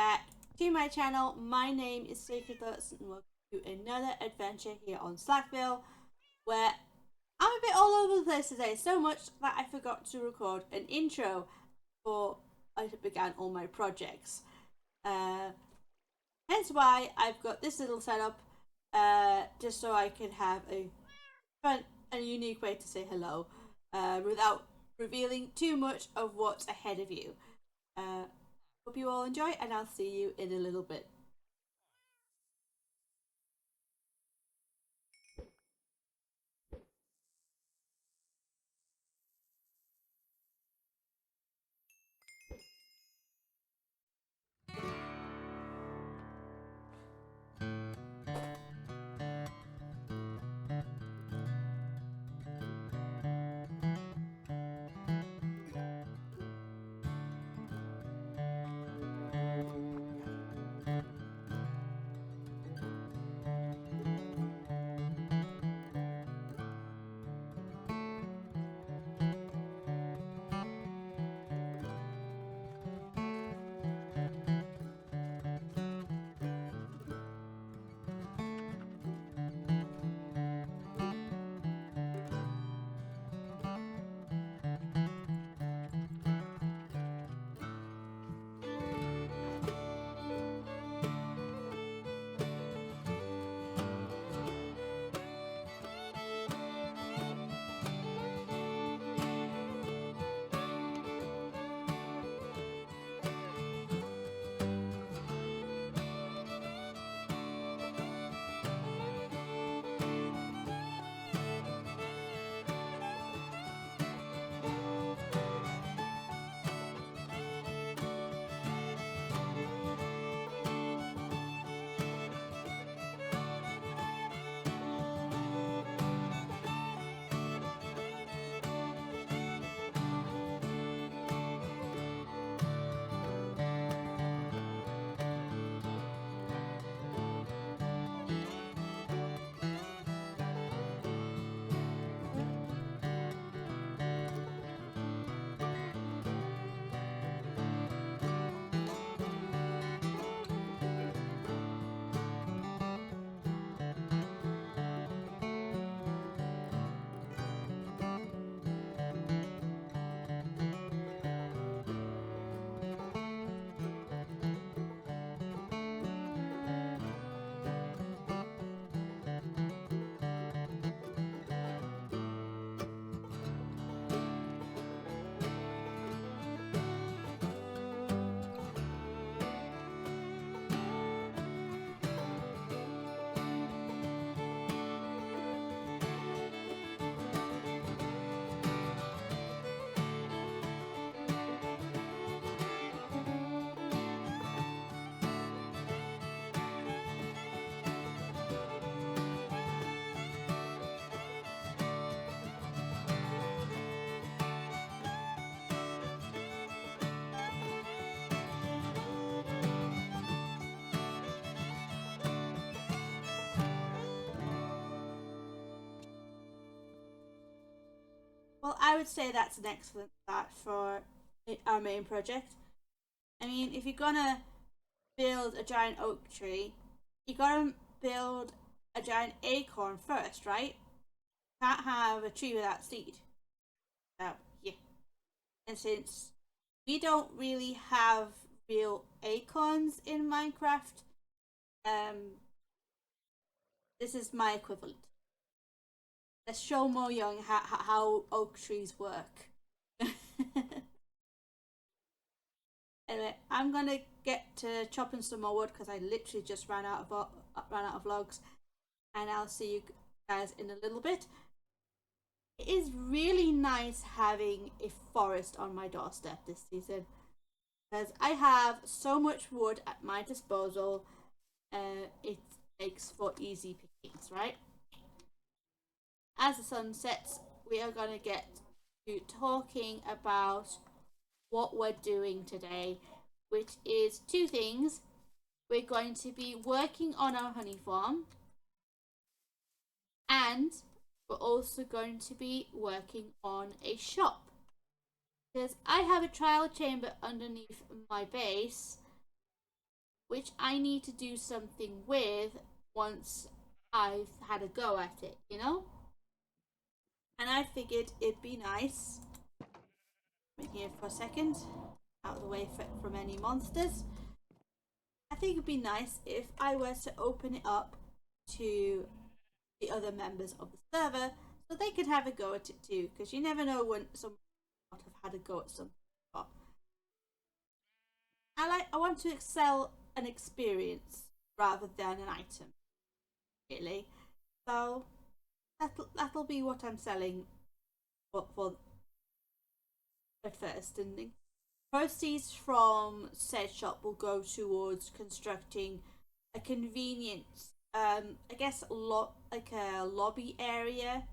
back to my channel. My name is Sacred Thoughts and welcome to another adventure here on Slackville, where I'm a bit all over the place today, so much that I forgot to record an intro before I began all my projects. Hence why I've got this little setup, just so I can have a fun and unique way to say hello, without revealing too much of what's ahead of you. Hope you all enjoy, and I'll see you in a little bit. Well, I would say that's an excellent start for our main project. I mean, if you're gonna build a giant oak tree, you gotta build a giant acorn first, right? Can't have a tree without seed. So, yeah. And since we don't really have real acorns in Minecraft, um, this is my equivalent. Let's show Mo Young how oak trees work. Anyway, I'm gonna get to chopping some more wood because I literally just ran out of logs, and I'll see you guys in a little bit. It is really nice having a forest on my doorstep this season because I have so much wood at my disposal. It makes for easy pickings, right? As the sun sets, we are going to get to talking about what we're doing today, which is two things. We're going to be working on our honey farm, and we're also going to be working on a shop. Because I have a trial chamber underneath my base, which I need to do something with once I've had a go at it, you know? And I figured it'd be nice. I'm here for a second, out of the way from any monsters. I think it'd be nice if I were to open it up to the other members of the server so they could have a go at it too, because you never know when someone might have had a go at something. I want to excel an experience rather than an item, really. So that'll be what I'm selling for at first, and the proceeds from said shop will go towards constructing a convenient, I guess, like a lobby area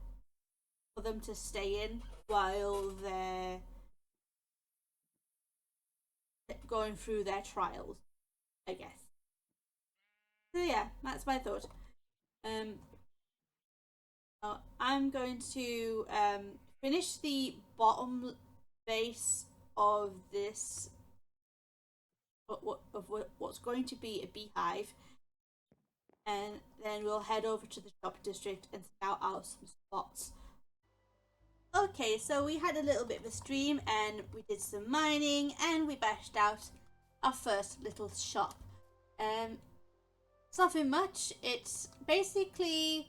for them to stay in while they're going through their trials, I guess. So yeah, that's my thought. I'm going to finish the bottom base of this what's going to be a beehive, and then we'll head over to the shop district and scout out some spots. Okay, so we had a little bit of a stream and we did some mining and we bashed out our first little shop. It's nothing much. It's basically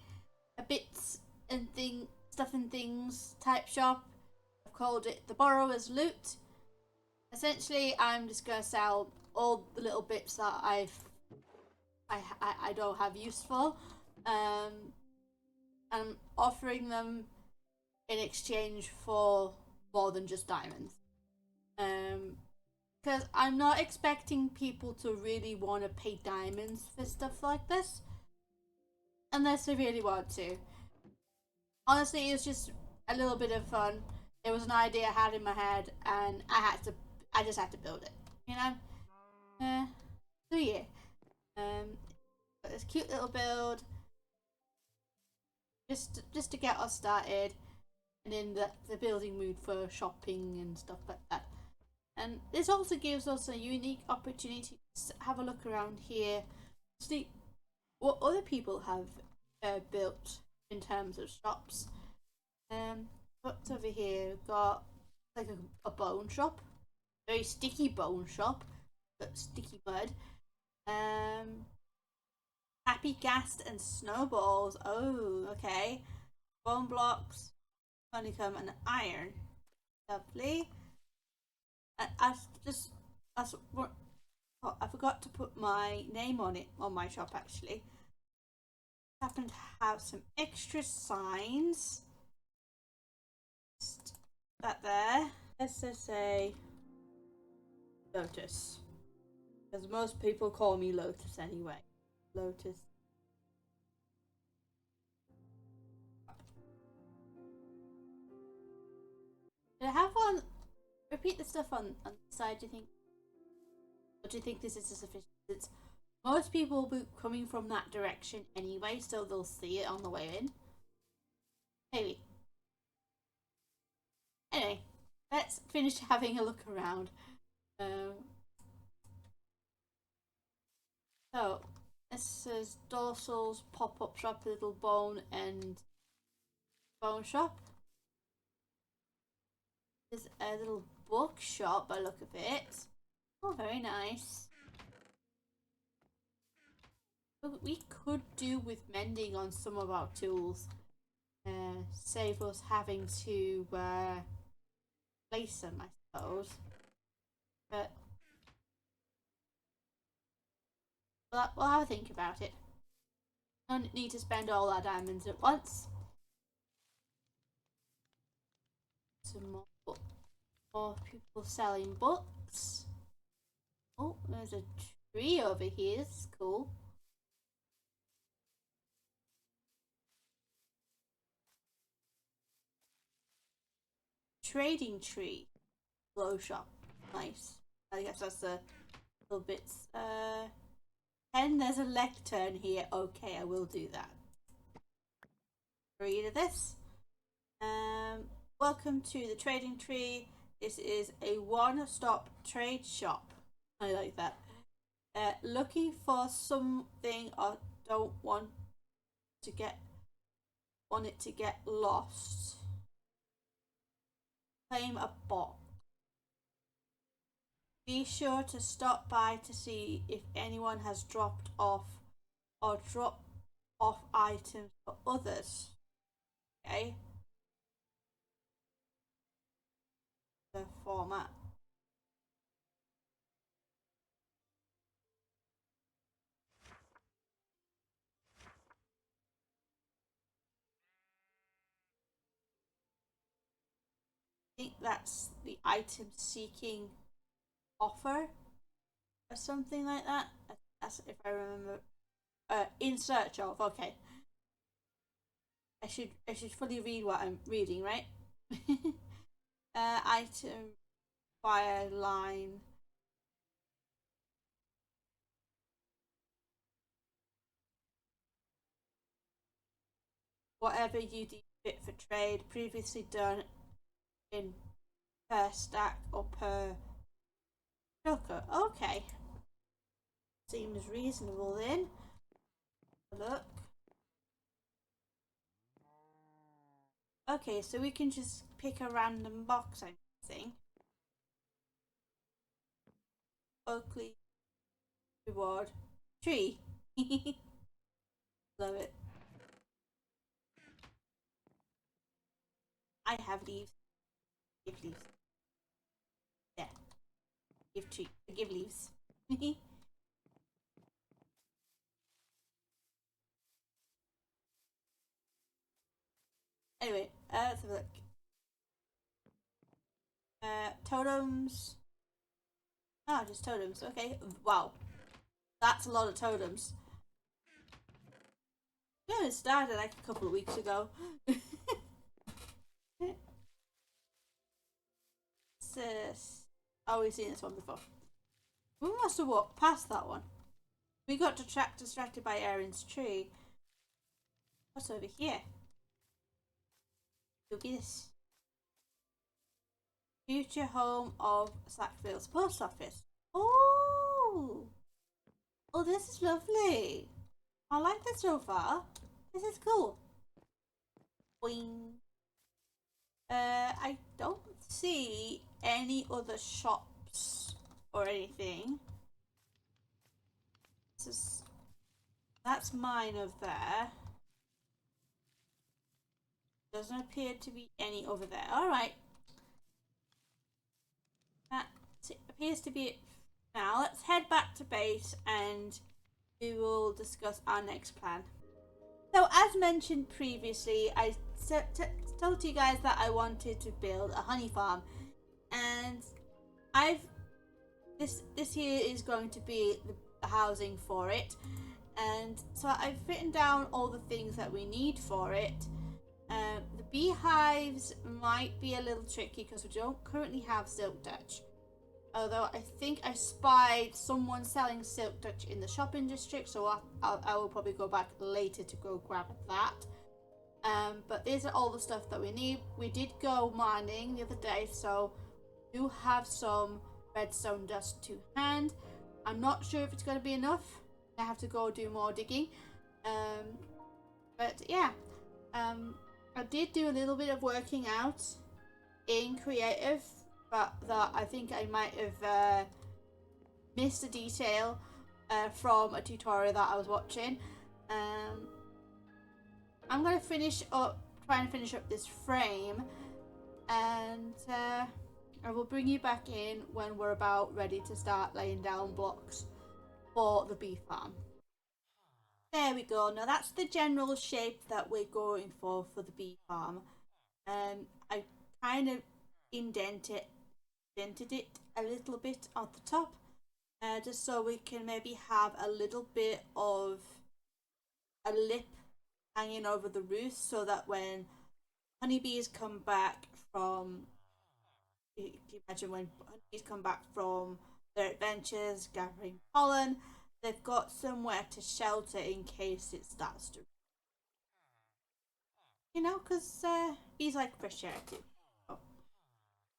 a bits and stuff and things type shop. I've called it the borrower's loot. Essentially, I'm just gonna sell all the little bits that I don't have use for. I'm offering them in exchange for more than just diamonds. Because I'm not expecting people to really want to pay diamonds for stuff like this, unless they really want to. Honestly, it was just a little bit of fun. It was an idea I had in my head, and I just had to build it, you know. So yeah, got this cute little build, just to get us started, and in the building mood for shopping and stuff like that. And this also gives us a unique opportunity to have a look around here, see what other people have built in terms of shops. What's over here? We've got like a bone shop, very sticky bone shop, but sticky mud. Happy gas and snowballs. Oh, okay. Bone blocks, honeycomb, and iron. Lovely. I just that's what I forgot to put my name on it on my shop actually. I happen to have some extra signs. Just that there. Let's just say Lotus, because most people call me Lotus anyway. Lotus. Did I have one? Repeat the stuff on the side, do you think? Or do you think this is sufficient? It's, most people will be coming from that direction anyway, so they'll see it on the way in. Maybe. Anyway, let's finish having a look around. So, this says Dorsal's pop-up shop, little bone and bone shop. There's a little bookshop by look of it. Oh, very nice. We could do with mending on some of our tools. Save us having to place them, I suppose. But we'll have a think about it. Don't need to spend all our diamonds at once. Some more people selling books. Oh, there's a tree over here. This is cool. Trading tree. Glow shop. Nice. I guess that's the little bits. And there's a lectern here. Okay, I will do that. Read this. Welcome to the trading tree. This is a one-stop trade shop. I like that. Looking for something or don't to get want it to get lost. Claim a box. Be sure to stop by to see if anyone has dropped off or drop off items for others. Okay. The format. I think that's the item seeking offer or something like that. That's if I remember. In search of. Okay. I should fully read what I'm reading, right? Item fire line. Whatever you deem fit for trade, previously done in per stack or per shulker. Okay. Seems reasonable then. Look. Okay, so we can just pick a random box, I'm guessing. Oakley reward tree. Love it. I have leaves. Give leaves. Yeah. Give tree. Give leaves. Anyway, let's have a look. Totems. Ah, just totems. Okay. Wow. That's a lot of totems. Yeah, it started like a couple of weeks ago. Oh, we've seen this one before. We must have walked past that one. We got distracted by Aaron's tree. What's over here? Look at this. Future home of Slackville's post office. Oh! Oh, this is lovely. I like this so far. This is cool. Boing. I don't see any other shops or anything. That's mine over there. Doesn't appear to be any over there. Alright. That appears to be it. Now let's head back to base and we will discuss our next plan. So as mentioned previously, I told you guys that I wanted to build a honey farm, and this here is going to be the housing for it, and so I've written down all the things that we need for it. The beehives might be a little tricky because we don't currently have silk touch. Although I think I spied someone selling silk touch in the shopping district, so I will probably go back later to go grab that. But these are all the stuff that we need. We did go mining the other day, so we do have some redstone dust to hand. I'm not sure if it's going to be enough. I have to go do more digging. But yeah, I did do a little bit of working out in creative, but that I think I might have missed a detail from a tutorial that I was watching. I'm gonna try and finish up this frame, and I will bring you back in when we're about ready to start laying down blocks for the bee farm. There we go. Now that's the general shape that we're going for the bee farm. I kind of indented it a little bit at the top, just so we can maybe have a little bit of a lip hanging over the roof, so that when honeybees come back from, can you imagine when honeybees come back from their adventures gathering pollen, they've got somewhere to shelter in case it starts to, because bees like fresh air too. So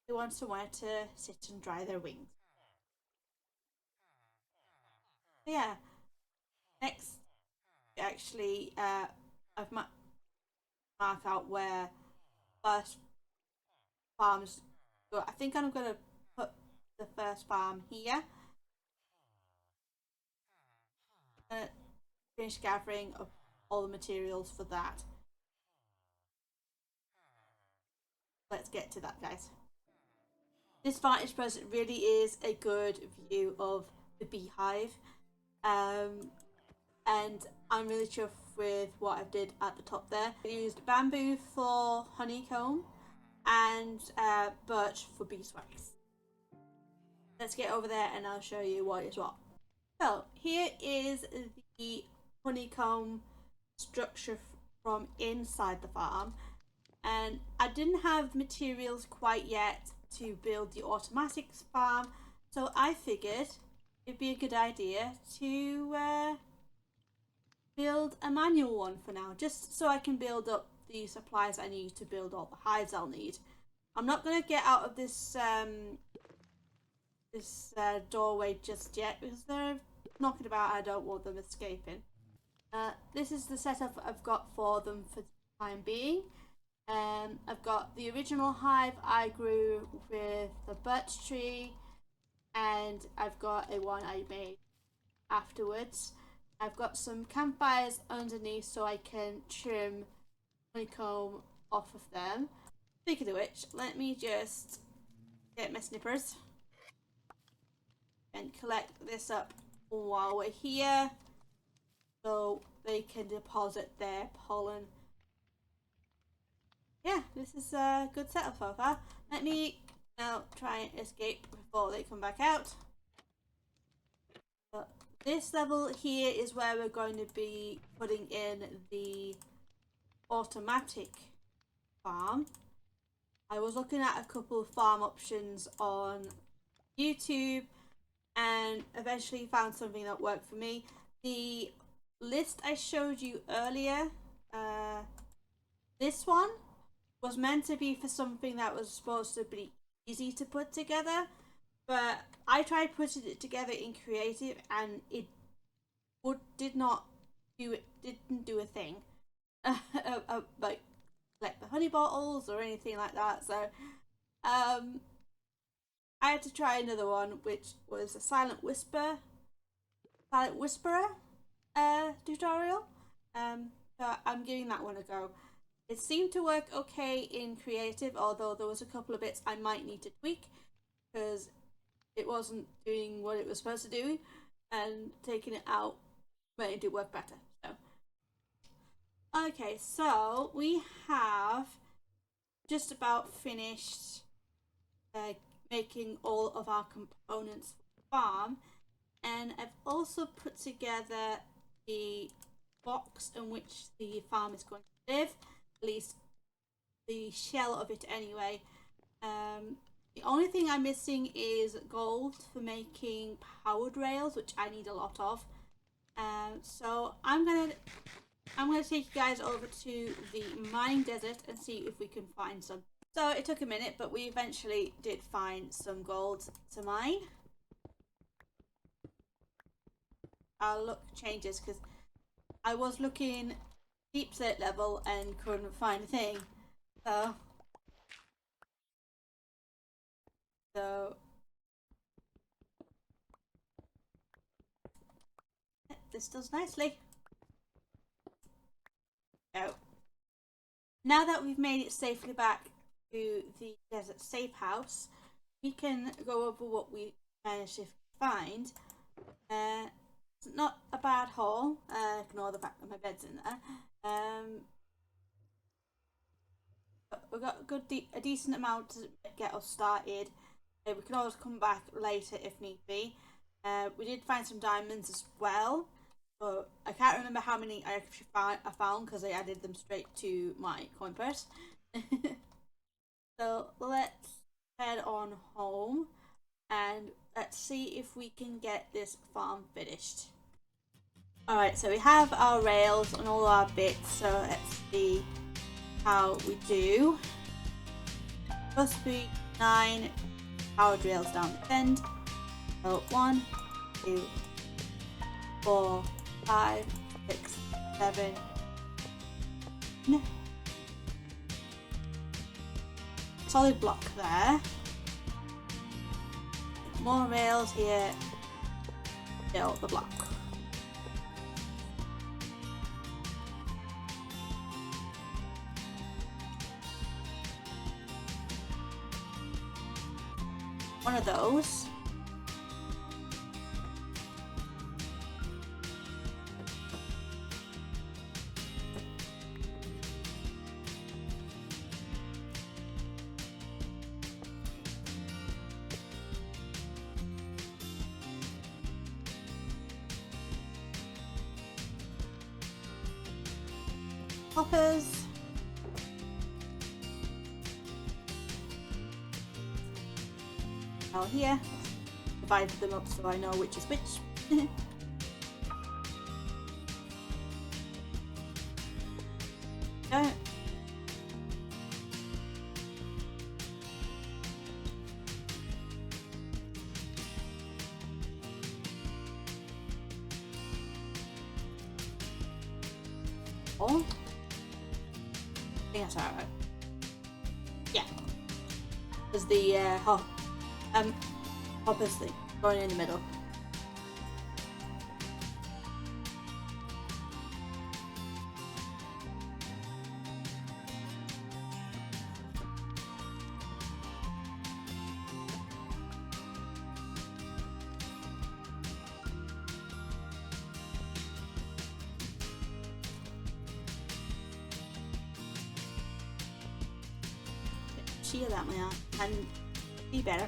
they want somewhere to sit and dry their wings. Yeah, next actually I've marked out where first farms go. I think I'm gonna put the first farm here. Finish gathering of all the materials for that. Let's get to that, guys. This vantage point really is a good view of the beehive, and I'm really chuffed with what I did at the top there. I used bamboo for honeycomb and birch for beeswax. Let's get over there and I'll show you what is what. So here is the honeycomb structure from inside the farm, and I didn't have materials quite yet to build the automatic farm, so I figured it'd be a good idea to build a manual one for now, just so I can build up the supplies I need to build all the hives I'll need. I'm not going to get out of this doorway just yet because they're knocking about. I don't want them escaping. This is the setup I've got for them for the time being. I've got the original hive I grew with the birch tree, and I've got a one I made afterwards. I've got some campfires underneath so I can trim honeycomb off of them. Speaking of which, let me just get my snippers and collect this up while we're here so they can deposit their pollen. Yeah, this is a good setup so far. Let me now try and escape before they come back out. But this level here is where we're going to be putting in the automatic farm. I was looking at a couple of farm options on YouTube and eventually found something that worked for me. The list I showed you earlier, this one was meant to be for something that was supposed to be easy to put together, but I tried putting it together in creative and it didn't do a thing. Like collect the honey bottles or anything like that. So I had to try another one, which was a silent whisperer tutorial. So I'm giving that one a go. It seemed to work okay in creative, although there was a couple of bits I might need to tweak because it wasn't doing what it was supposed to do, and taking it out made it work better. So okay, so we have just about finished making all of our components for the farm, and I've also put together the box in which the farm is going to live, at least the shell of it anyway. The only thing I'm missing is gold for making powered rails, which I need a lot of. So I'm gonna take you guys over to the mining desert and see if we can find some. So it took a minute, but we eventually did find some gold to mine. Our luck changes because I was looking deep set level and couldn't find a thing. So this does nicely. So now that we've made it safely back to the desert safe house, we can go over what we managed to find. It's not a bad haul. Ignore the fact that my bed's in there. But we've got a decent amount to get us started. We can always come back later if need be. We did find some diamonds as well, but I can't remember how many I found because I added them straight to my coin purse. So let's head on home and let's see if we can get this farm finished. Alright, so we have our rails and all our bits, so let's see how we do. Supposed to be 9 powered rails down the end. So 1, 2, 4, 5, 6, 7. Solid block there. More rails here. Fill the block. One of those. Hoppers. Now here, divided them up so I know which is which. Don't. Oh. I think that's alright. Yeah. There's the hoppers thing going in the middle. Shear that way out and be better.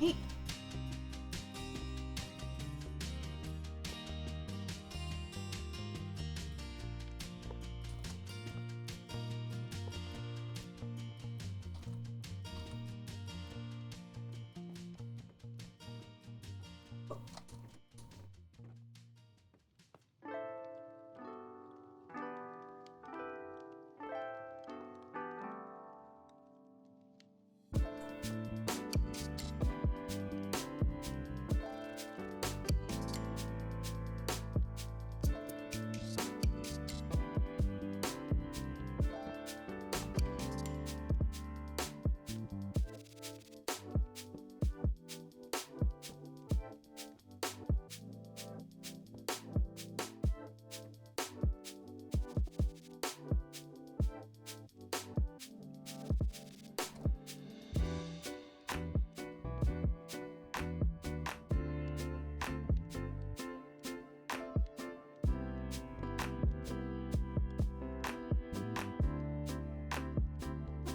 Hey.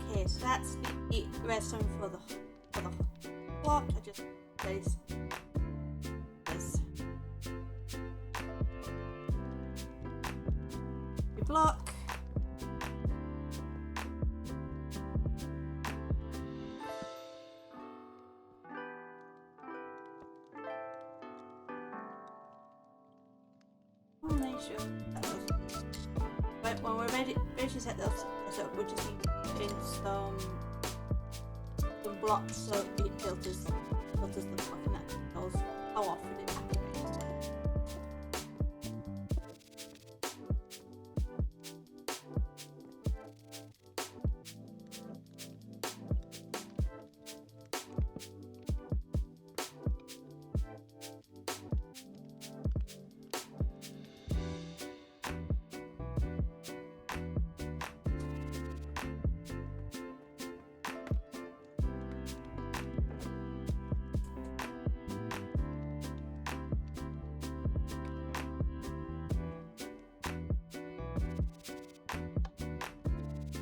Okay, so that's the redstone for the block. I just place this block. I'll make sure that was right when we're ready to set those up. We just need to put in some blocks so it filters the block, and that controls how often it activates.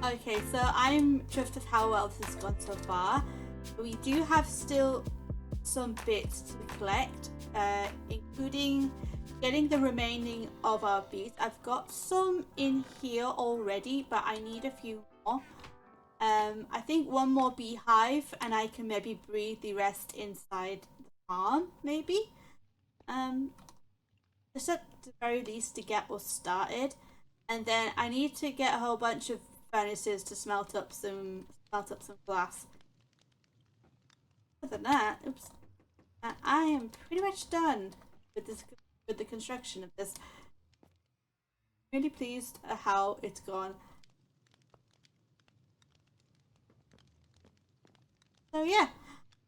Okay, so I'm chuffed with how well this has gone so far. We do have still some bits to collect, including getting the remaining of our bees. I've got some in here already, but I need a few more. I think one more beehive and I can maybe breed the rest inside the farm, maybe. Just at the very least to get us started. And then I need to get a whole bunch of furnaces to smelt up some glass. Other than that, oops, I am pretty much done with the construction of this. Really pleased at how it's gone. So yeah,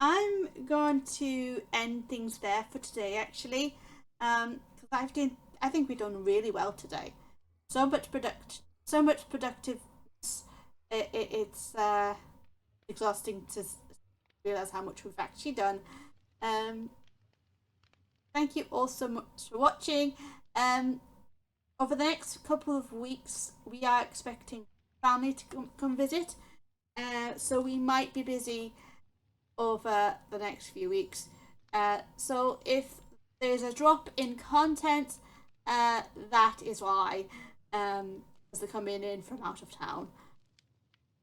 I'm going to end things there for today actually. Because I think we've done really well today. So much productive. It's exhausting to realize how much we've actually done. Thank you all so much for watching. Over the next couple of weeks, we are expecting family to come visit. So we might be busy over the next few weeks. So if there's a drop in content, that is why, as they're coming in from out of town.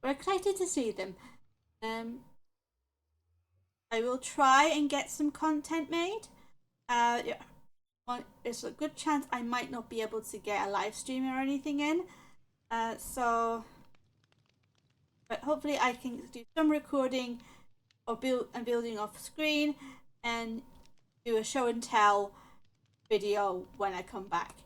We're excited to see them. I will try and get some content made. Yeah, well, it's a good chance I might not be able to get a live stream or anything in. But hopefully I can do some recording or building off screen and do a show and tell video when I come back.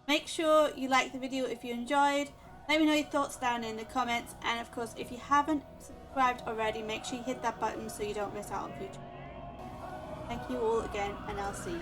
Make sure you like the video if you enjoyed. Let me know your thoughts down in the comments, and of course if you haven't subscribed already, make sure you hit that button so you don't miss out on future. Thank you all again, and I'll see you.